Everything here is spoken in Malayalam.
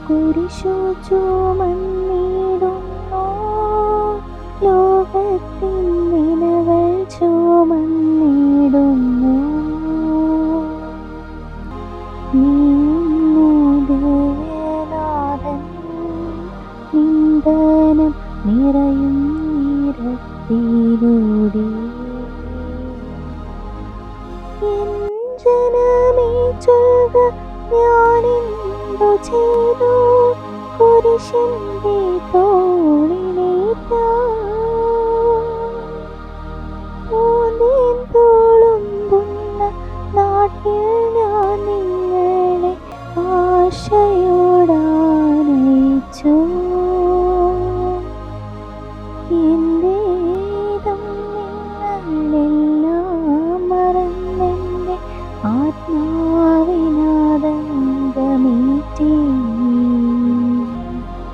കുരിശു ചുമന്നിടുന്നു, ലോകത്തിൻ വിനകൾ ചുമന്നിടുന്നു. നീങ്ങുന്നു ദേവനാഥൻ, നിന്ദനം നിറയും നീരത്തിലൂടെ. എൻ ജനമേ ചൊൽക, ഞാനെന്തു ചെയ്തു? കുരിശിന്റെ തോളിലേറ്റാ